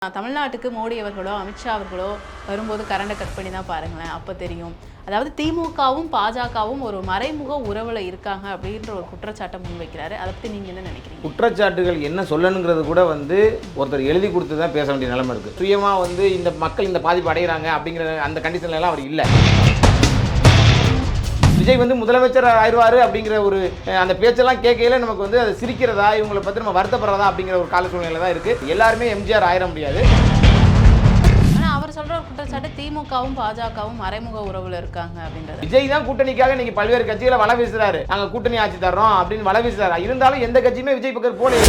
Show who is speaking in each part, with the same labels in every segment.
Speaker 1: தமிழ்நாட்டுக்கு மோடி அவர்களோ அமித்ஷா அவர்களோ வரும்போது கரண்டை கட் பண்ணி தான் பாருங்களேன், அப்போ தெரியும். அதாவது திமுகவும் பாஜகவும் ஒரு மறைமுக உறவில் இருக்காங்க அப்படின்ற ஒரு குற்றச்சாட்டை முன்வைக்கிறாரு. அதை பற்றி நீங்கள் என்ன நினைக்கிறீங்க?
Speaker 2: குற்றச்சாட்டுகள் என்ன சொல்லணுங்கிறது கூட ஒருத்தர் எழுதி கொடுத்து தான் பேச வேண்டிய நிலைமை இருக்குது. சுயமாக இந்த மக்கள் இந்த பாதிப்பு அடைகிறாங்க அப்படிங்கிற அந்த கண்டிஷன்லாம் அவர் இல்லை. விஜய் முதலமைச்சர் ஆயிடுவார் அப்படிங்கிற ஒரு அந்த பேச்செல்லாம் கேட்கையில நமக்கு அது சிரிக்கிறதா, இவங்களை பற்றி நம்ம வருத்தப்படுறதா அப்படிங்கிற ஒரு கால சூழ்நிலை தான் இருக்குது. எல்லாருமே எம்ஜிஆர் ஆயிட முடியாது.
Speaker 1: ஆனால் அவர் சொல்கிற ஒரு குற்றச்சாட்டு திமுகவும் பாஜகவும் மறைமுக உறவில் இருக்காங்க அப்படின்றது.
Speaker 2: விஜய் தான் கூட்டணிக்காக இன்னைக்கு பல்வேறு கட்சிகளை வலை வீசுறாரு. நாங்கள் கூட்டணி ஆட்சி தர்றோம் அப்படின்னு வலை வீசுறாரு. இருந்தாலும் எந்த கட்சியுமே விஜய் பக்கம் போல.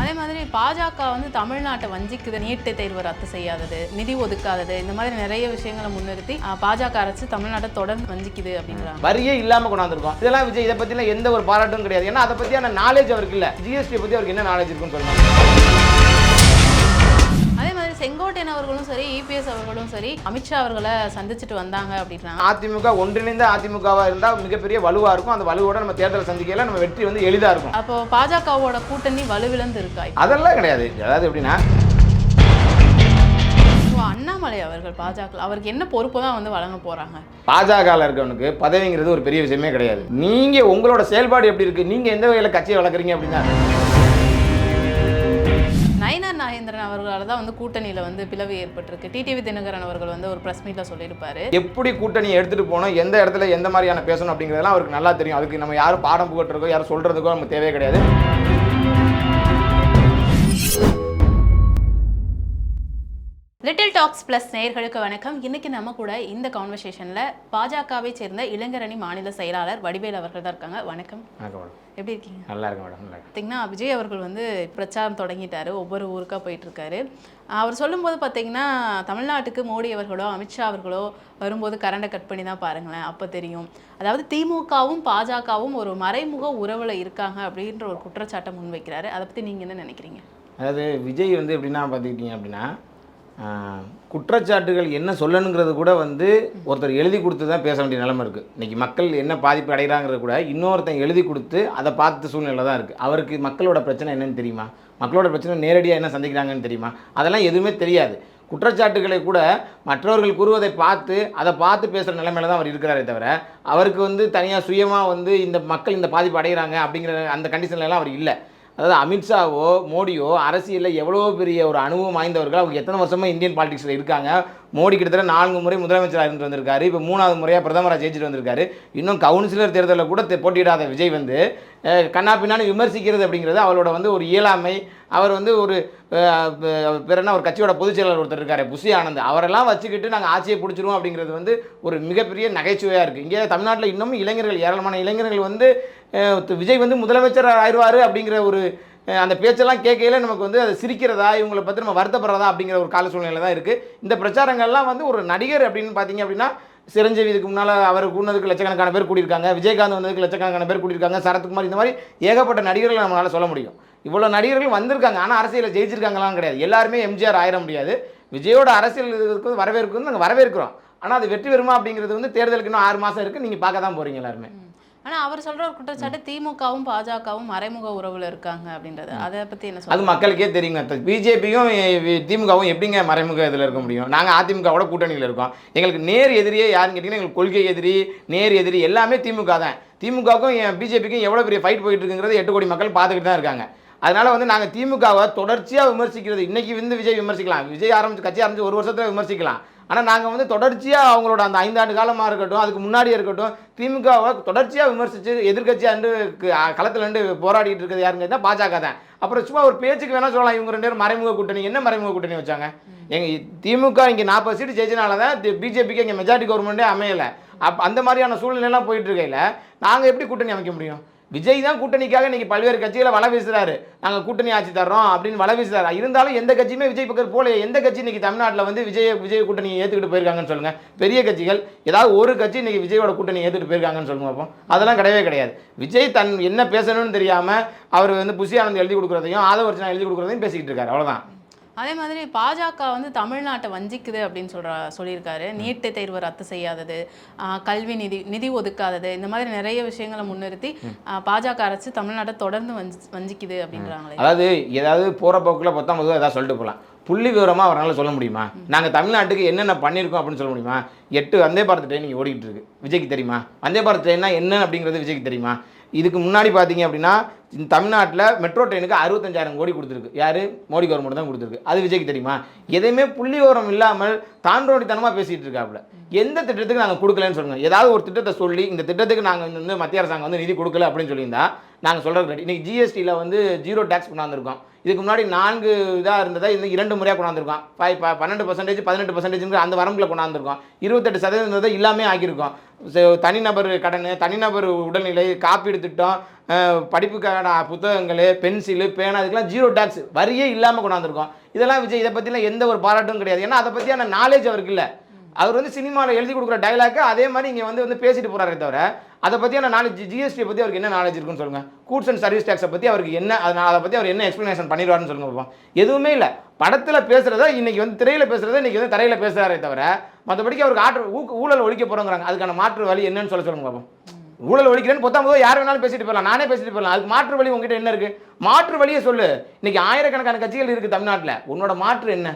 Speaker 1: அதே மாதிரி பாஜக தமிழ்நாட்டை வஞ்சிக்குது, நீட்டு தேர்வு ரத்து செய்யாதது, நிதி ஒதுக்காதது, இந்த மாதிரி நிறைய விஷயங்களை முன்னிறுத்தி பாஜக அரசு தமிழ்நாட்டை தொடர்ந்து வஞ்சிக்குது அப்படிங்கிறாங்க.
Speaker 2: வரியே இல்லாமல் கொண்டாந்துருக்கோம். இதெல்லாம் விஜய் இதை பற்றிலாம் எந்த ஒரு பாராட்டும் கிடையாது. ஏன்னா அதை பற்றியான நாலேஜ் அவருக்கு இல்லை. ஜிஎஸ்டி பற்றி அவருக்கு என்ன நாலேஜ் இருக்குன்னு சொல்லுவாங்க.
Speaker 1: அதே மாதிரி செங்கோட்டையன் அவர்களும் சரி, இபிஎஸ் அவர்களும் சரி, அமித்ஷா அவர்களை சந்திச்சுட்டு வந்தாங்க அப்படின்னா
Speaker 2: அதிமுக ஒன்றிணைந்த அதிமுகவாக இருந்தால் மிகப்பெரிய வலுவாக இருக்கும். அந்த வலுவோட நம்ம தேர்தலை சந்திக்கல, நம்ம வெற்றி எளிதாக இருக்கும்.
Speaker 1: அப்போ பாஜகவோட கூட்டணி வலுவிழந்து இருக்கா?
Speaker 2: அதெல்லாம் கிடையாது. அதாவது எப்படின்னா
Speaker 1: அண்ணாமலை அவர்கள் பாஜக அவருக்கு என்ன பொறுப்பு தான் வழங்க போறாங்க?
Speaker 2: பாஜகவில் இருக்கவனுக்கு பதவிங்கிறது ஒரு பெரிய விஷயமே கிடையாது. நீங்க உங்களோட செயல்பாடு எப்படி இருக்கு, நீங்க எந்த வகையில் கட்சியை வளர்க்குறீங்க அப்படின்னா
Speaker 1: நயினார் நாகேந்திரன் அவர்களால் தான் கூட்டணியில் பிளவு ஏற்பட்டிருக்கு. டிடிவி தினகரன் அவர்கள் ஒரு ப்ரெஸ் மீட்டில் சொல்லியிருப்பாரு.
Speaker 2: எப்படி கூட்டணியை எடுத்துகிட்டு போகணும், எந்த இடத்துல எந்த மாதிரியான பேசணும் அப்படிங்கிறதெல்லாம் அவருக்கு நல்லா தெரியும். அதுக்கு நம்ம யாரும் பாடம் புகட்டுறதோ யாரும் சொல்கிறதுக்கோ நமக்கு தேவையே கிடையாது.
Speaker 1: லிட்டில் டாக்ஸ் பிளஸ் நேயர்களுக்கு வணக்கம். இன்னைக்கு நம்ம கூட இந்த கான்வர்சேஷனில் பாஜகவை சேர்ந்த இளைஞரணி மாநில செயலாளர் வடிவேல் அவர்கள் தான் இருக்காங்க. வணக்கம். எப்படி இருக்கீங்க? நல்லா இருக்கு மேடம். பார்த்தீங்கன்னா விஜய் அவர்கள் பிரச்சாரம் தொடங்கிட்டாரு, ஒவ்வொரு ஊருக்காக போயிட்டு இருக்காரு. அவர் சொல்லும்போது பார்த்தீங்கன்னா தமிழ்நாட்டுக்கு மோடி அவர்களோ அமித்ஷா அவர்களோ வரும்போது கரண்டை கட் பண்ணி தான் பாருங்களேன், அப்போ தெரியும். அதாவது திமுகவும் பாஜகவும் ஒரு மறைமுக உறவில் இருக்காங்க அப்படின்ற ஒரு குற்றச்சாட்டை முன்வைக்கிறாரு. அதை பற்றி நீங்கள் என்ன நினைக்கிறீங்க?
Speaker 2: அதாவது விஜய் எப்படின்னா பார்த்துக்கிட்டீங்க அப்படின்னா குற்றச்சாட்டுகள் என்ன சொல்லணுங்கிறது கூட ஒருத்தர் எழுதி கொடுத்து தான் பேச வேண்டிய நிலைமை இருக்குது. இன்றைக்கி மக்கள் என்ன பாதிப்பு அடைகிறாங்கிறது கூட இன்னொருத்தன் எழுதி கொடுத்து அதை பார்த்து சூழ்நிலை தான் இருக்குது. அவருக்கு மக்களோட பிரச்சனை என்னன்னு தெரியுமா? மக்களோட பிரச்சனை நேரடியாக என்ன சந்திக்கிறாங்கன்னு தெரியுமா? அதெல்லாம் எதுவுமே தெரியாது. குற்றச்சாட்டுகளை கூட மற்றவர்கள் கூறுவதை பார்த்து அதை பார்த்து பேசுகிற நிலைமையில தான் அவர் இருக்கிறாரே தவிர அவருக்கு தனியாக சுயமாக இந்த மக்கள் இந்த பாதிப்பு அடைகிறாங்க அப்படிங்கிற அந்த கண்டிஷன்லாம் அவர் இல்லை. அதாவது அமித்ஷாவோ மோடியோ அரசியலில் எவ்வளோ பெரிய ஒரு அனுபவம் வாய்ந்தவர்கள். அவங்க எத்தனை வருஷமாக இந்தியன் பாலிடிக்ஸில் இருக்காங்க. மோடி கிட்டத்தட்ட 4 முறை முதலமைச்சராக இருந்து வந்திருக்காரு. இப்போ 3வது முறையாக பிரதமராக ஜெயிச்சுட்டு வந்திருக்காரு. இன்னும் கவுன்சிலர் தேர்தலில் கூட போட்டியிடாத விஜய் கண்ணா பின்னான்னு விமர்சிக்கிறது அப்படிங்கிறது அவரோட ஒரு இயலாமை. அவர் ஒரு பிறனா ஒரு கட்சியோட பொதுச் செயலாளர் ஒருத்தர் இருக்காரு, புஷி ஆனந்த், அவரெல்லாம் வச்சுக்கிட்டு நாங்கள் ஆட்சியை பிடிச்சிருவோம் அப்படிங்கிறது ஒரு மிகப்பெரிய நகைச்சுவையாக இருக்குது. இங்கே தமிழ்நாட்டில் இன்னமும் இளைஞர்கள், ஏராளமான இளைஞர்கள் விஜய் முதலமைச்சர் ஆயிடுவார் அப்படிங்கிற ஒரு அந்த பேச்செல்லாம் கேட்கையில நமக்கு அது சிரிக்கிறதா, இவங்களை பற்றி நம்ம வருத்தப்படுறதா அப்படிங்கிற ஒரு கால சூழ்நிலை தான் இருக்குது. இந்த பிரச்சாரங்கள்லாம் ஒரு நடிகர் அப்படின்னு பார்த்தீங்க அப்படின்னா சிரஞ்சீவி இதுக்கு முன்னால் அவர் கூடுனதுக்கு லட்சக்கணக்கான பேர் கூடியிருக்காங்க, விஜயகாந்த் வந்ததுக்கு லட்சக்கணக்கான பேர் கூடியிருக்காங்க, சரத்குமார், இந்த மாதிரி ஏகப்பட்ட நடிகர்கள் நம்மளால் சொல்ல முடியும். இவ்வளோ நடிகர்கள் வந்திருக்காங்க, ஆனால் அரசியலில் ஜெயிச்சிருக்காங்களாம் கிடையாது. எல்லாருமே எம்ஜிஆர் ஆயிட முடியாது. விஜயோட அரசியல் இதுக்கு வரவேற்கிறது நாங்கள் வரவேற்கிறோம். ஆனால் அது வெற்றி பெறுமா அப்படிங்கிறது தேர்தலுக்கு இன்னும் 6 மாதம் இருக்குது. நீங்கள் பார்க்க தான் போகிறீங்க எல்லாருமே.
Speaker 1: ஆனால் அவர் சொல்கிற ஒரு குற்றச்சாட்டு திமுகவும் பாஜகவும் மறைமுக உறவில் இருக்காங்க அப்படின்றது. அதை பற்றி என்ன சொல்ல?
Speaker 2: அது மக்களுக்கே தெரியுங்க. பிஜேபியும் திமுகவும் எப்படிங்க மறைமுக இதில் இருக்க முடியும்? நாங்கள் அதிமுகவோட கூட்டணியில் இருக்கோம். எங்களுக்கு நேர் எதிரியே யாருன்னு கேட்டிங்கன்னா எங்களுக்கு கொள்கை எதிரி, நேர் எதிரி எல்லாமே திமுக தான். திமுகவுக்கும் பிஜேபிக்கும் எவ்வளோ பெரிய ஃபைட் போயிட்டு இருக்குங்கிறது 8 கோடி மக்கள் பார்த்துக்கிட்டு தான் இருக்காங்க. அதனால் நாங்கள் திமுகவை தொடர்ச்சியாக விமர்சிக்கிறது. இன்றைக்கி விஜய் விமர்சிக்கலாம், விஜய் கட்சி ஆரம்பித்து 1 வருஷத்தில் விமர்சிக்கலாம். ஆனால் நாங்கள் தொடர்ச்சியாக அவங்களோட அந்த 5 ஆண்டு காலமாக இருக்கட்டும், அதுக்கு முன்னாடியே இருக்கட்டும், திமுகவை தொடர்ச்சியாக விமர்சித்து எதிர்கட்சியாக களத்தில் போராடிட்டு இருக்கிறது யாருங்க தான் பாஜக தான். அப்புறம் சும்மா ஒரு பேச்சுக்கு வேணால் சொல்லலாம், இவங்க 2 பேரும் மறைமுக கூட்டணி. என்ன மறைமுக கூட்டணி வச்சாங்க? எங்கள் திமுக இங்கே 40 சீட்டு ஜெயிச்சனால தான் பிஜேபிக்கு இங்கே மெஜாரிட்டி கவர்மெண்ட்டே அமையலை. அந்த மாதிரியான சூழ்நிலைலாம் போயிட்டு இருக்கையில் நாங்கள் எப்படி கூட்டணி அமைக்க முடியும்? விஜய் தான் கூட்டணிக்காக இன்றைக்கி பல்வேறு கட்சிகளை வலை வீசுறாரு. நாங்கள் கூட்டணி ஆட்சி தர்றோம் அப்படின்னு வலை வீசுறாரு. இருந்தாலும் எந்த கட்சியுமே விஜய் பக்கம் போல. எந்த கட்சி இன்றைக்கி தமிழ்நாட்டில் விஜய் கூட்டணியை ஏற்றுக்கிட்டு போயிருக்காங்கன்னு சொல்லுங்கள். பெரிய கட்சிகள் ஏதாவது ஒரு கட்சி இன்றைக்கி விஜயோட கூட்டணியை ஏற்றுக்கிட்டு போயிருக்காங்கன்னு சொல்லுங்க. அப்போ அதெல்லாம் கிடையவே கிடையாது. விஜய் என்ன பேசணும்னு தெரியாமல் அவர் புஷி ஆனந்த் எழுதி கொடுக்குறதையும் ஆதவர்ஜனா எழுதி கொடுக்குறதையும் பேசிக்கிட்டு இருக்காரு. அவ்வளோதான்.
Speaker 1: அதே மாதிரி பாஜக வந்து தமிழ்நாட்டை வஞ்சிக்குது அப்படின்னு சொல்லியிருக்காரு. நீட்டு தேர்வு ரத்து செய்யாதது, கல்வி நிதி ஒதுக்காதது, இந்த மாதிரி நிறைய விஷயங்களை முன்னிறுத்தி பாஜக அரசு தமிழ்நாட்டை தொடர்ந்து வஞ்சிக்குது அப்படின்றாங்களே.
Speaker 2: அதாவது ஏதாவது போகிற போக்கில் 19 ஏதாவது சொல்லிட்டு போகலாம். புள்ளி விவரமாக அவரால் சொல்ல முடியுமா? நாங்கள் தமிழ்நாட்டுக்கு என்னென்ன பண்ணியிருக்கோம் அப்படின்னு சொல்ல முடியுமா? 8 வந்தே பாரத் ட்ரெயின் இங்கே ஓடிக்கிட்டு இருக்கு. விஜய்க்கு தெரியுமா? வந்தே பாரத் ட்ரெயின்னா என்ன அப்படிங்கிறது விஜய்க்கு தெரியுமா? இதுக்கு முன்னாடி பார்த்தீங்க அப்படின்னா தமிழ்நாட்டில் மெட்ரோ ட்ரெயினுக்கு 65,000 கோடி கொடுத்துருக்கு. யார்? மோடி கவர்மெண்ட் தான் கொடுத்துருக்கு. அது விஜய்க்கு தெரியுமா? எதையுமே புள்ளி விவரம் இல்லாமல் தாண்டோடித்தனமாக பேசிகிட்டு இருக்காப்புல. எந்த திட்டத்துக்கு நாங்கள் கொடுக்கலன்னு சொல்லுங்கள். ஏதாவது ஒரு திட்டத்தை சொல்லி இந்த திட்டத்துக்கு நாங்கள் வந்து மத்திய அரசாங்கம் வந்து நிதி கொடுக்கல அப்படின்னு சொல்லியிருந்தா நாங்கள் சொல்கிறது ரெடி. இன்றைக்கி ஜிஎஸ்டியில் வந்து 0 டேக்ஸ் கொண்டாந்துருக்கோம். இதுக்கு முன்னாடி 4 இதாக இருந்ததா இன்னும் 2 முறையாக கொண்டாந்துருக்கோம். 12% 18% அந்த வரம்பில் கொண்டாந்துருக்கோம். 28% இல்லாமல் ஆக்கியிருக்கோம். தனிநபர் கடன், தனிநபர் உடல்நிலை, காப்பீடு திட்டம், படிப்புக்கான புத்தகங்கள், பென்சிலு, பேனா, இதுக்கெல்லாம் 0 டேக்ஸ் வரியே இல்லாமல் கொண்டாந்துருக்கோம். இதெல்லாம் விஜய் இதை பற்றிலாம் எந்த ஒரு பாராட்டும் கிடையாது. ஏன்னா அதை பற்றியான நாலேஜ் அவருக்கு இல்லை. அவர் வந்து சினிமாவில் எழுதி கொடுக்குற டைலாக்கு அதே மாதிரி இங்கே வந்து பேசிட்டு போகிறாரே தவிர அதை பற்றியான நாலேஜ், ஜிஎஸ்டியை பற்றி அவருக்கு என்ன நாலேஜ் இருக்குன்னு சொல்லுங்கள். கூட்ஸ் அண்ட் சர்வீஸ் டேக்ஸை பற்றி அவருக்கு என்ன, அதை பற்றி அவர் என்ன எக்ஸ்ப்ளனேஷன் பண்ணிடுவார்னு சொல்லுங்க பார்ப்போம். எதுவுமே இல்லை. படத்தில் பேசுகிறத இன்றைக்கி வந்து திரையில் பேசுகிறத இன்றைக்கி வந்து தரையில் பேசுகிறாரே தவிர மற்றபடிக்கு அவருக்கு ஊழல் ஒழிக்க போகிறோங்கிறாங்க. அதுக்கான மாற்று வழி என்னன்னு சொல்லுங்க பார்ப்போம். ஊழல் ஒழிக்கிறேன்னு 19 யார் வேணாலும் பேசிட்டு போயிடலாம், நானே பேசிட்டு போயிடலாம். அதுக்கு மாற்று வழி உங்ககிட்ட என்ன இருக்குது? மாற்று வழியை சொல்லு. இன்றைக்கி ஆயிரக்கணக்கான கட்சிகள் இருக்குது தமிழ்நாட்டில். உன்னோட மாற்று என்ன?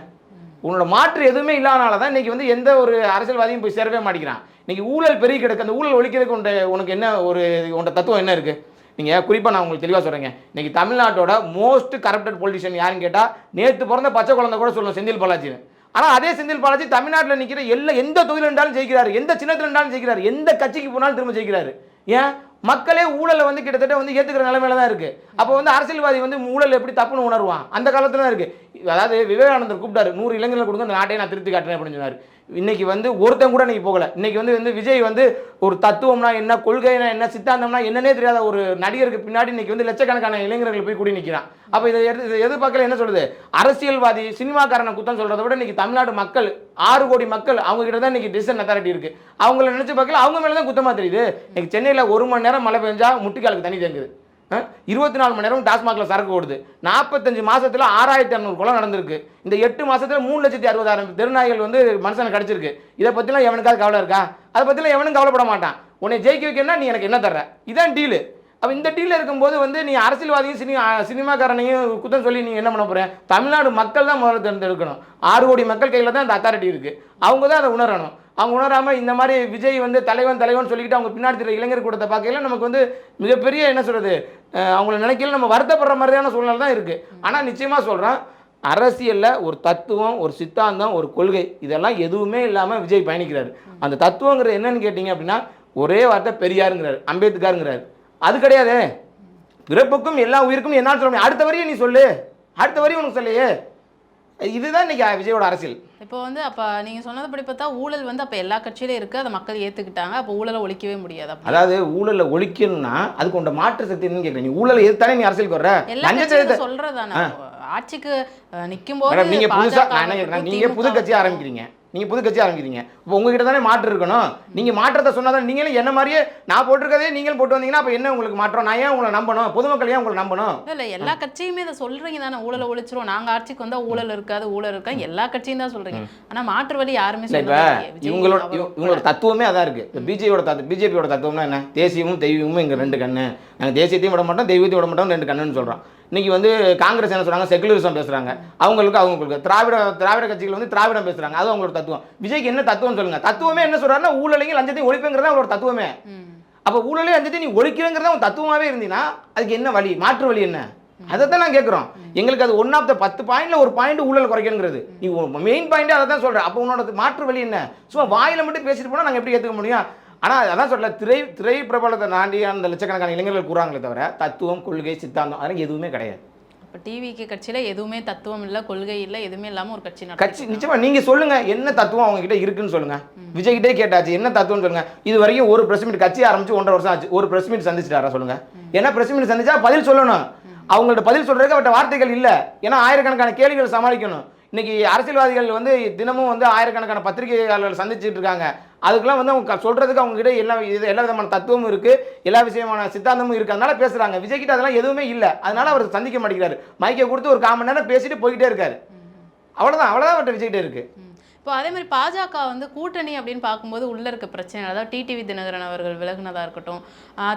Speaker 2: உன்னோட மாற்று எதுவுமே இல்லாதனால தான் இன்றைக்கி வந்து எந்த ஒரு அரசியல்வாதியும் போய் சேரவே மாட்டேங்கிறான். இன்றைக்கி ஊழல் பெருகி கிடக்கு. அந்த ஊழல் ஒழிக்கிறதுக்கு உனக்கு என்ன உன்னோட தத்துவம் என்ன இருக்குது? நீங்கள் குறிப்பாக நான் உங்களுக்கு தெளிவாக சொல்கிறேங்க. இன்றைக்கி தமிழ்நாட்டோட மோஸ்ட் கரப்டட் பொலிட்டிஷியன் யாருன்னு கேட்டால் நேற்று பிறந்த பச்சை குழந்தை கூட சொல்லணும், செந்தில் பாலாஜின்னு. ஆனால் அதே செந்தில் பாலாஜி தமிழ்நாட்டில் நிற்கிற எந்த தொகுதியில் இருந்தாலும் ஜெயிக்கிறாரு, எந்த சின்னத்தில் இருந்தாலும் ஜெயிக்கிறாரு, எந்த கட்சிக்கு போனாலும் திரும்ப ஜெயிக்கிறாரு. ஏன்? மக்களே ஊழலை வந்து கிட்டத்தட்ட வந்து ஏற்றுக்கிற நிலைமையில தான் இருக்குது. அப்போ வந்து அரசியல்வாதி வந்து ஊழல் எப்படி தப்புன்னு உணர்வான்? அந்த காலத்தில் தான் இருக்குது. அதாவது விவேகானந்தர் கூப்பிட்டாரு, 100 இளைஞர்கள் கொடுங்க, அந்த நாட்டையை நான் திருத்தி காட்டுறேன் அப்படின்னு சொன்னார். இன்றைக்கி வந்து ஒருத்தன் கூட இன்றைக்கி போகலை. இன்றைக்கி வந்து விஜய் வந்து ஒரு தத்துவம்னா என்ன, கொள்கைனா என்ன, சித்தாந்தம்னா என்னன்னே தெரியாத ஒரு நடிகருக்கு பின்னாடி இன்றைக்கி வந்து லட்சக்கணக்கான இளைஞர்கள் போய் கூடி நிற்கிறான். அப்போ இதை எதிர்பார்க்கல என்ன சொல்லுது? அரசியல்வாதி சினிமாக்காரனை குத்தம் சொல்கிறத விட இன்றைக்கி தமிழ்நாடு மக்கள் 6 கோடி மக்கள் அவங்க கிட்ட தான் இன்றைக்கி டிசிஷன் அத்தாரிட்டி இருக்குது. அவங்கள நினச்சி பார்க்கல, அவங்க மேலே தான் குத்தமாக தெரியுது. இன்றைக்கி சென்னையில் 1 மணி நேரம் மழை பெஞ்சா முட்டிக்காலுக்கு தண்ணி தேங்குது. 24 மணி நேரம் டாஸ்மாகில் சரக்கு ஓடுது. 45 மாதத்தில் 6500 கொலை நடந்திருக்கு. இந்த 8 மாதத்தில் 3,60,000 தெருநாய்கள் வந்து மனுஷனை கடிச்சிருக்கு. இதை பற்றிலாம் எவனுக்காவது கவலை இருக்கா? அதை பற்றிலாம் எவனும் கவலைப்பட மாட்டான். உன்னை ஜெயிக்க வைக்கணும்னா நீ எனக்கு என்ன தர்ற? இதான் டீலு. அப்போ இந்த டீலில் இருக்கும்போது வந்து நீ அரசியல்வாதியும் சினிமாக்காரனையும் குத்தம் சொல்லி நீங்கள் என்ன பண்ண போகிறேன்? தமிழ்நாடு மக்கள் தான் முதல்ல தேர்ந்தெடுக்கணும். 6 கோடி மக்கள் கையில் தான் அந்த அத்தாரிட்டி இருக்குது. அவங்க தான் அதை உணரணும். அவங்க உணராமல் இந்த மாதிரி விஜய் வந்து தலைவன் சொல்லிக்கிட்டு அவங்க பின்னாடி இருக்கிற இளைஞர் கூட்டத்தை பார்க்கல நமக்கு வந்து மிகப்பெரிய என்ன சொல்கிறது, அவங்கள நினைக்கல நம்ம வருத்தப்படுற மாதிரியான சூழ்நிலை தான் இருக்குது. ஆனால் நிச்சயமாக சொல்கிறேன், அரசியலில் ஒரு தத்துவம், ஒரு சித்தாந்தம், ஒரு கொள்கை இதெல்லாம் எதுவுமே இல்லாமல் விஜய் பயணிக்கிறார். அந்த தத்துவங்கிறது என்னன்னு கேட்டிங்க அப்படின்னா ஒரே வார்த்தை பெரியாருங்கிறார், அம்பேத்கருங்கிறார். அது கிடையாது. பிறப்புக்கும் எல்லா உயிருக்கும் என்ன சொல்ல முடியும்? அடுத்த வரையும் நீ சொல்லு, அடுத்த வரையும் உனக்கு சொல்லையே. இதுதான் இன்னைக்கு விஜயோட அரசியல்.
Speaker 1: இப்போ வந்து அப்போ நீங்கள் சொன்னதுபடி பார்த்தா ஊழல் வந்து அப்போ எல்லா கட்சியிலும் இருக்குது, அதை மக்கள் ஏற்றுக்கிட்டாங்க. அப்போ ஊழலை ஒழிக்கவே முடியாது.
Speaker 2: அதாவது ஊழலை ஒழிக்கணும்னா அதுக்கு உண்ட மாற்று சக்தி என்னன்னு கேட்குறேன். நீ ஊழலை எதிர்த்தானே நீ அரசியலுக்கு வர்ற.
Speaker 1: எல்லா சொல்கிறதானே ஆட்சிக்கு நிற்கும் போது
Speaker 2: நீங்கள் புதுசாக நீங்கள் புது கட்சி ஆரம்பிக்கிறீங்க. நீங்கள் புது கட்சி ஆரம்பிக்கிறீங்க. இப்போ உங்ககிட்ட தானே மாற்று இருக்கணும். நீங்கள் மாற்றத்தை சொன்னால் தான் நீங்களும் என்ன மாதிரியே நான் போட்டிருக்கதே நீங்களும் போட்டு வந்தீங்கன்னா அப்போ என்ன உங்களுக்கு மாற்றம்? நான் ஏன் உங்களை நம்பணும்? பொதுமக்கள் ஏன் உங்களை நம்பணும்?
Speaker 1: இல்லை எல்லா கட்சியுமே இதை சொல்கிறீங்க தானே, ஊழலை ஒழிச்சிரும், நாங்கள் ஆட்சிக்கு வந்தால் ஊழல் இருக்காது, ஊழல் இருக்காது, எல்லா கட்சியும் தான் சொல்கிறீங்க. ஆனால் மாற்று வழி யாருமே
Speaker 2: இல்லை. இவங்களோட தத்துவமே அதான் இருக்குது. பிஜேபியோட தத்துவம்னா என்ன? தேசியமும் தெய்வமும் இங்கே 2 கண்ணு. நாங்கள் தேசியத்தையும் விட மாட்டோம், தெய்வத்தையும் விட மாட்டோம், 2 கண்ணுன்னு சொல்கிறோம். இன்றைக்கி வந்து காங்கிரஸ் என்ன சொல்கிறாங்க? செகுலரிசம் பேசுகிறாங்க. அவங்களுக்கு திராவிட கட்சிகள் வந்து திராவிடம் பேசுகிறாங்க. அது அவங்களோட தத்துவம். விஜய்க்கு என்ன தத்துவம்னு சொல்லுங்கள். தத்துவமே என்ன சொல்கிறாருன்னா ஊழலையும் லஞ்சத்தையும் ஒழிப்புங்கிறதா அவரோட தத்துவமே. அப்போ ஊழலையும் லஞ்சத்தையும் நீ ஒழிக்கிறங்கிறதா உன் தத்துவமாகவே இருந்தீங்கன்னா அதுக்கு என்ன வழி? மாற்று வழி என்ன? அதை தான் நான் கேட்குறோம். எங்களுக்கு அது 1 ஆஃப் த 10 பாயிண்டில் ஒரு பாயிண்ட் ஊழல் குறைக்கணுங்கிறது. நீ மெயின் பாயிண்டே அதை தான் சொல்கிறேன். அப்போ உன்னோட மாற்று வழி என்ன? சும்மா வாயில் மட்டும் பேசிட்டு போனால் நாங்கள் எப்படி ஏற்றுக்க முடியும்? ஆனால் அதான் சொல்ல திரை பிரபலத்தை தாண்டி அந்த லட்சக்கணக்கான இளைஞர்கள் கூறாங்களே தவிர தத்துவம், கொள்கை, சித்தாந்தம் அதெல்லாம் எதுவுமே கிடையாது.
Speaker 1: இப்போ டிவிக்கு கட்சியில் எதுவுமே தத்துவம் இல்லை, கொள்கை இல்லை, எதுவுமே இல்லாமல் ஒரு கட்சி
Speaker 2: நிச்சயமாக நீங்கள் சொல்லுங்கள் என்ன தத்துவம் அவங்க கிட்ட இருக்குன்னு சொல்லுங்கள். விஜய்கிட்டே கேட்டாச்சு என்ன தத்துவம்னு சொல்லுங்கள். இது வரைக்கும் ஒரு பிரஸ் மீட் கட்சி ஆரம்பிச்சு 1.5 வருஷம் ஆச்சு. ஒரு பிரஸ் மீட் சந்திச்சிட்டாரா சொல்லுங்கள். ஏன்னா பிரஸ் மீட் சந்திச்சா பதில் சொல்லணும். அவங்கள்ட்ட பதில் சொல்கிறதுக்கு அவர்கிட்ட வார்த்தைகள் இல்லை. ஏன்னா ஆயிரக்கணக்கான கேள்விகள் சமாளிக்கணும். இன்றைக்கி அரசியல்வாதிகள் வந்து தினமும் வந்து ஆயிரக்கணக்கான பத்திரிகையாளர்கள் சந்திச்சுட்டு இருக்காங்க. அதுக்கெல்லாம் வந்து அவங்க சொல்கிறதுக்கு அவங்ககிட்ட எல்லா விதமான தத்துவமும் இருக்குது, எல்லா விஷயமான சித்தாந்தமும் இருக்குது. அதனால பேசுகிறாங்க. விஜய்கிட்ட அதெல்லாம் எதுவுமே இல்லை. அதனால அவர் சந்திக்க மாட்டேங்கிறாரு. மைக்கை கொடுத்து ஒரு 1/4 மணி நேரம் பேசிட்டு போய்கிட்டே இருக்காரு. அவ்வளோதான் அவர்கிட்ட விஜய்கிட்ட இருக்குது.
Speaker 1: இப்போ அதே மாதிரி பாஜக வந்து கூட்டணி அப்படின்னு பார்க்கும்போது உள்ள இருக்க பிரச்சனை, அதாவது டிடிவி தினகரன் அவர்கள் விலகுனதா இருக்கட்டும்,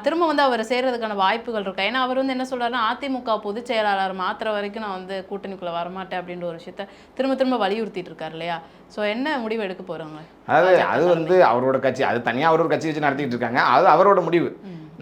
Speaker 1: திரும்ப வந்து அவர் சேர்றதுக்கான வாய்ப்புகள் இருக்கா? ஏன்னா அவர் வந்து என்ன சொல்றாருன்னா, அதிமுக பொதுச் செயலாளர் மாத்திர வரைக்கும் நான் வந்து கூட்டணிக்குள்ள வரமாட்டேன் அப்படின்ற ஒரு விஷயத்த திரும்ப திரும்ப வலியுறுத்திட்டு இருக்காரு இல்லையா? ஸோ என்ன முடிவு எடுக்க போறாங்க?
Speaker 2: அது வந்து அவரோட கட்சி, அது தனியாக அவரோட கட்சி வச்சு நடத்திட்டு இருக்காங்க, அது அவரோட முடிவு.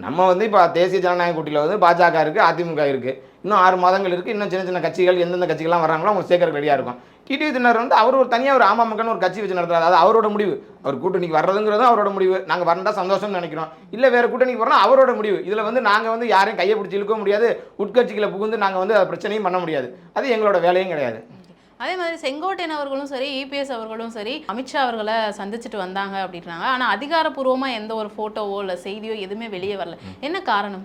Speaker 2: நம்ம வந்து இப்போ தேசிய ஜனநாயக கூட்டணியில் வந்து பாஜக இருக்குது, அதிமுக இருக்குது, இன்னும் 6 மாதங்கள் இருக்குது, இன்னும் சின்ன சின்ன கட்சிகள் எந்தெந்த கட்சிகள்லாம் வராங்களோ அவங்க சேர்க்கற ரெடியாக இருக்கும். டிடிவி தினகரன் வந்து அவர் ஒரு தனியாக ஒரு அமமுகன்னு ஒரு கட்சி வச்சு நடத்துறாரு, அது அவரோட முடிவு. அவர் கூட்டணிக்கு வர்றதுங்கிறதும் அவரோட முடிவு. நாங்கள் வரண்டா சந்தோஷம்னு நினைக்கிறோம், இல்லை வேறு கூட்டணிக்கு போகிறோம் அவரோட முடிவு. இதில் வந்து நாங்கள் வந்து யாரையும் கையை பிடிச்சி இழுக்க முடியாது, உட்கட்சிகளை புகுந்து நாங்கள் வந்து பிரச்சனையும் பண்ண முடியாது, அது எங்களோட வேலையும் கிடையாது.
Speaker 1: அதே மாதிரி செங்கோட்டையன் அவர்களும் சரி, இபிஎஸ் அவர்களும் சரி, அமித்ஷா அவர்களை சந்திச்சுட்டு வந்தாங்க அப்படின்றாங்க. ஆனால் அதிகாரப்பூர்வமாக எந்த ஒரு ஃபோட்டோவோ இல்லை செய்தியோ எதுவுமே வெளியே வரல. என்ன காரணம்?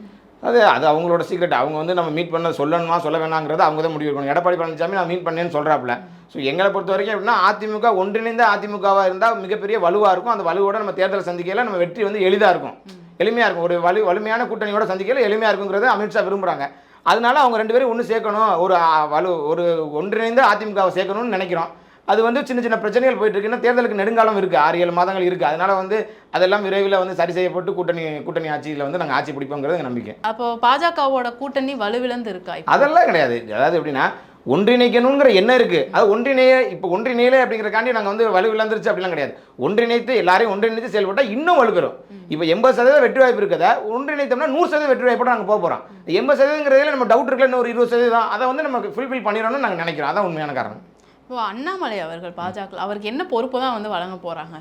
Speaker 2: அது அவங்களோட சீக்ரெட். அவங்க வந்து நம்ம மீட் பண்ண சொல்லணுமா சொல்ல வேணாங்கிறது அவங்க தான் முடிவு இருக்கணும். எடப்பாடி பழனிசாமி நான் மீட் பண்ணேன்னு சொல்கிறாப்புல. ஸோ எங்களை பொறுத்த வரைக்கும் எப்படின்னா, அதிமுக ஒன்றிணைந்த அதிமுகவாக இருந்தால் மிகப்பெரிய வலுவாக இருக்கும். அந்த வலுவோட நம்ம தேர்தலை சந்திக்கையில் நம்ம வெற்றி வந்து எளிதாக இருக்கும், எளிமையாக இருக்கும். ஒரு வலிமையான கூட்டணியோட சந்திக்கையில் எளிமையாக இருக்குங்கிறது அமித்ஷா விரும்புகிறாங்க. அதனால அவங்க 2 பேரும் ஒன்று சேர்க்கணும், ஒரு ஒன்றிணைந்த அதிமுகவை சேர்க்கணும்னு நினைக்கிறோம். அது வந்து சின்ன சின்ன பிரச்சனைகள் போயிட்டு இருக்குன்னா, தேர்தலுக்கு நெடுங்காலம் இருக்குது, 6-7 மாதங்கள் இருக்குது. அதனால வந்து அதெல்லாம் விரைவில் வந்து சரி செய்யப்பட்டு கூட்டணி ஆட்சியில் வந்து நாங்கள் ஆட்சி பிடிப்போங்கிறது எங்கள் நம்பிக்கை.
Speaker 1: அப்போ பாஜகவோட கூட்டணி வலுவிழந்து இருக்கா?
Speaker 2: அதெல்லாம் கிடையாது. அதாவது எப்படின்னா, ஒன்றிணைக்கணுங்கிற எண்ணம் இருக்குது, அது ஒன்றிணையிலே அப்படிங்கிறக்காண்டி நாங்கள் வந்து வலுவிழந்துருச்சு அப்படிலாம் கிடையாது. ஒன்றிணைத்து எல்லாரையும் ஒன்றிணைத்து செயல்பட்டால் இன்னும் வலுப்பெறும். இப்போ 80% வெற்றி வாய்ப்பு இருக்கிறத ஒன்றிணைத்தோம்னா 100% வெற்றி வாய்ப்போட நாங்கள் போகிறோம். 80%ங்கிறதுல நம்ம டவுட் இருக்குல்ல, இன்னும் ஒரு 20% அதை வந்து நமக்கு ஃபுல்ஃபில் பண்ணிடணும்னு நாங்கள் நினைக்கிறோம். அதான் உண்மையான காரணம்.
Speaker 1: இப்போ அண்ணாமலை அவர்கள் பாஜக அவருக்கு என்ன பொறுப்பு தான் வந்து வழங்க போகிறாங்க?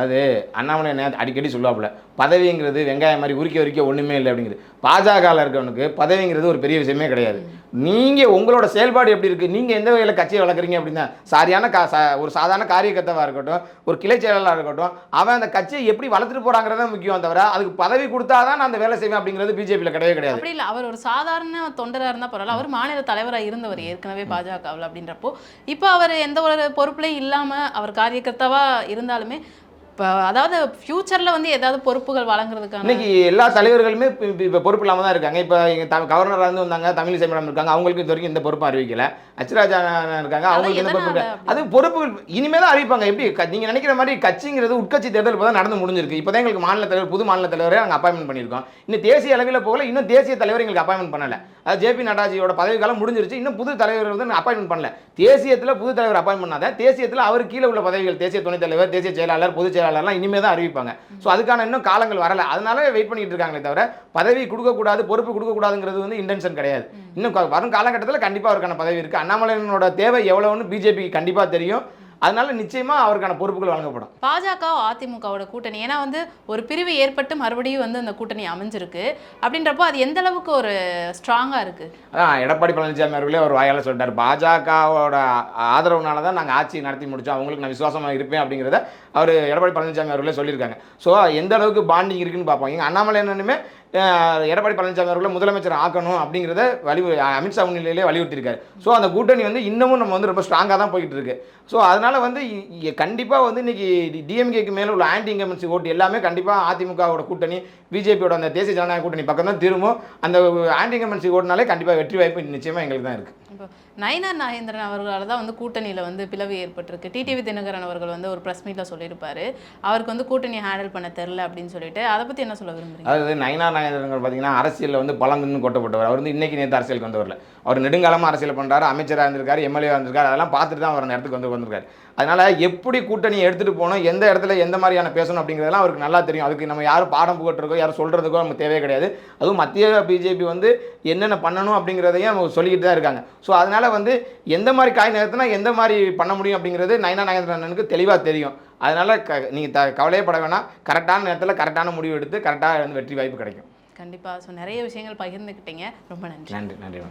Speaker 2: அது அண்ணாமலை அடிக்கடி சொல்லுவாப்புல, பதவிங்கிறது வெங்காயம் மாதிரி உரிக்க ஒன்றுமே இல்லை அப்படிங்கிறது. பாஜகவில் இருக்கவனுக்கு பதவிங்கிறது ஒரு பெரிய விஷயமே கிடையாது. நீங்கள் உங்களோட செயல்பாடு எப்படி இருக்குது, நீங்கள் எந்த வகையில் கட்சியை வளர்க்குறீங்க அப்படின்னா, ஒரு சாதாரண காரியகர்த்தாவாக இருக்கட்டும், ஒரு கிளை செயலாளராக இருக்கட்டும், அவன் அந்த கட்சியை எப்படி வளர்த்துட்டு போகிறாங்கிறத முக்கியம், தவிர அதுக்கு பதவி கொடுத்தா தான் நான் அந்த வேலை செய்வேன் அப்படிங்கிறது பிஜேபியில் கிடையவே கிடையாது.
Speaker 1: அப்படி இல்லை, அவர் ஒரு சாதாரண தொண்டராக இருந்தால் பரவாயில்ல, அவர் மாநில தலைவராக இருந்தவர் ஏற்கனவே பாஜகவில். அப்படின்றப்போ இப்போ அவர் எந்த ஒரு பொறுப்புலையும் இல்லாமல் அவர் காரியகர்த்தாவாக இருந்தாலுமே, இப்போ அதாவது ஃபியூச்சரில் வந்து ஏதாவது பொறுப்புகள் வழங்குறதுக்கான
Speaker 2: இன்னைக்கு எல்லா தலைவர்களுமே இப்போ பொறுப்பு இல்லாமல் தான் இருக்காங்க. இப்போ எங்கள் கவர்னராக இருந்து வந்தாங்க, தமிழிசை மேடம் இருக்காங்க, அவங்களுக்கு இது வரைக்கும் எந்த பொறுப்பும் அறிவிக்கல. அச்சுராஜா இருக்காங்க, அவங்களுக்கு எந்த பொறுப்பு இல்லை. அது பொறுப்புகள் இனிமேல் தான் அறிவிப்பாங்க. எப்படி நீங்கள் நினைக்கிற மாதிரி கட்சிங்கிறது உட்கட்சி தேர்தல் இப்போ தான் நடந்து முடிஞ்சிருக்கு. இப்போ தான் எங்களுக்கு மாநில தலைவர், புது மாநில தலைவரே நாங்கள் அப்பாயின்மெண்ட் பண்ணியிருக்கோம். இன்னும் தேசிய அளவில் போகல, இன்னும் தேசிய தலைவர் எங்களுக்கு அப்பாயின்மெண்ட் பண்ணலை. அது ஜேபி நட்டாஜியோட பதவி காலம் முடிஞ்சிருச்சு, இன்னும் புது தலைவர் வந்து அப்பாயின்மெண்ட் பண்ணல. தேசியத்தில் புது தலைவர் அப்பாயின்மெண்ட் பண்ணாத, தேசியத்தில் அவர் கீழே உள்ள பதவிகள், தேசிய துணைத் தலைவர், தேசிய செயலாளர், பொதுச் செயலாளர்லாம் இனிமேல் தான் அறிவிப்பாங்க. ஸோ அதுக்கான இன்னும் காலங்கள் வரல, அதனால வெயிட் பண்ணிட்டு இருக்காங்களே தவிர பதவி கொடுக்கக்கூடாது, பொறுப்பு கொடுக்கக்கூடாதுங்கிறது வந்து இன்டென்ஷன் கிடையாது. இன்னும் வரும் காலகட்டத்தில் கண்டிப்பாக அவருக்கான பதவி இருக்குது. அண்ணாமலையினோட தேவை எவ்வளவுன்னு பிஜேபிக்கு கண்டிப்பாக தெரியும். அதனால நிச்சயமா அவருக்கான பொறுப்புகள் வழங்கப்படும்.
Speaker 1: பாஜக அதிமுகவோட கூட்டணி ஏன்னா வந்து ஒரு பிரிவு ஏற்பட்டு மறுபடியும் வந்து அந்த கூட்டணி அமைஞ்சிருக்கு அப்படின்றப்போ அது எந்த அளவுக்கு ஒரு ஸ்ட்ராங்கா இருக்கு?
Speaker 2: எடப்பாடி பழனிசாமி அவர்களே ஒரு வாயால சொல்லிட்டார், பாஜகவோட ஆதரவுனால தான் நாங்கள் ஆட்சி நடத்தி முடிச்சோம், அவங்களுக்கு நான் விசுவாசமாக இருப்பேன் அப்படிங்கிறத அவர் எடப்பாடி பழனிசாமி அவர்களே சொல்லியிருக்காங்க. ஸோ எந்த அளவுக்கு பாண்டிங் இருக்குன்னு பார்ப்போம். எங்கள் அண்ணாமலை என்னன்னுமே எடப்பாடி பழனிசாமி அவர்களை முதலமைச்சர் ஆக்கணும் அப்படிங்கிறத அமித்ஷா முன்னிலையிலே வலியுறுத்தியிருக்காரு. ஸோ அந்த கூட்டணி வந்து இன்னமும் நம்ம வந்து ரொம்ப ஸ்ட்ராங்காக தான் போய்கிட்டு இருக்கு. ஸோ அதனால் வந்து கண்டிப்பாக வந்து இன்னைக்கு டிஎம்கேக்கு மேலே உள்ள ஆன்டி இன்கம்பன்சி ஓட்டு எல்லாமே கண்டிப்பாக அதிமுகவோட கூட்டணி, பிஜேபியோட அந்த தேசிய ஜனநாயக கூட்டணி பக்கம் தான் திரும்பும். அந்த ஆன்டி இன்கம்பன்சி ஓட்டுனாலே கண்டிப்பாக வெற்றி வாய்ப்பு நிச்சயமாக எங்களுக்கு தான் இருக்குது.
Speaker 1: இப்போ நயினார் நாகேந்திரன் அவர்களால் தான் வந்து கூட்டணியில் வந்து பிளவு ஏற்பட்டிருக்கு. டிடிவி தினகரன் அவர்கள் வந்து ஒரு ப்ரெஸ் மீட்டில் சொல்லியிருப்பாரு, அவருக்கு வந்து கூட்டணி ஹேண்டில் பண்ண தெரில அப்படின்னு சொல்லிட்டு. அதை பற்றி என்ன சொல்ல விரும்புறீங்க?
Speaker 2: அதாவது நயினார் நாகேந்திரன் பார்த்தீங்கன்னா அரசியலில் வந்து பலந்து கொட்டப்பட்டவர். அவர் வந்து இன்னைக்கு நேற்று அரசியலுக்கு வந்தவரில், அவர் நெடுங்காலமாக அரசியல் பண்ணுறாரு, அமைச்சராக இருந்திருக்காரு, எம்எல்ஏவாக இருந்திருக்காரு, அதெல்லாம் பார்த்துட்டு தான் அவர் அந்த இடத்துக்கு வந்திருக்காரு. அதனால் எப்படி கூட்டணி எடுத்துகிட்டு போகணும், எந்த இடத்துல எந்த மாதிரியான பேசணும் அப்படிங்கிறதெல்லாம் அவருக்கு நல்லா தெரியும். அதுக்கு நம்ம யாரும் பாடம் புகட்டுறக்கோ யாரும் சொல்கிறதுக்கோ நமக்கு தேவையே கிடையாது. அதுவும் மத்திய பிஜேபி வந்து என்னென்ன பண்ணணும் அப்படிங்கிறதையும் அவங்க சொல்லிக்கிட்டு தான் இருக்காங்க. ஸோ அதனால் வந்து எந்த மாதிரி காய் நகர்த்தினா எந்த மாதிரி பண்ண முடியும் அப்படிங்கிறது நயினார் நாகேந்திரனுக்கு தெளிவாக தெரியும். அதனால் நீங்கள் கவலையப்பட வேணாம், கரெக்டான நேரத்தில் கரெக்டான முடிவு எடுத்து கரெக்டாக வந்து வெற்றி வாய்ப்பு கிடைக்கும்.
Speaker 1: கண்டிப்பாக. ஸோ நிறைய விஷயங்கள் பகிர்ந்துக்கிட்டீங்க, ரொம்ப நன்றி.
Speaker 2: நன்றி.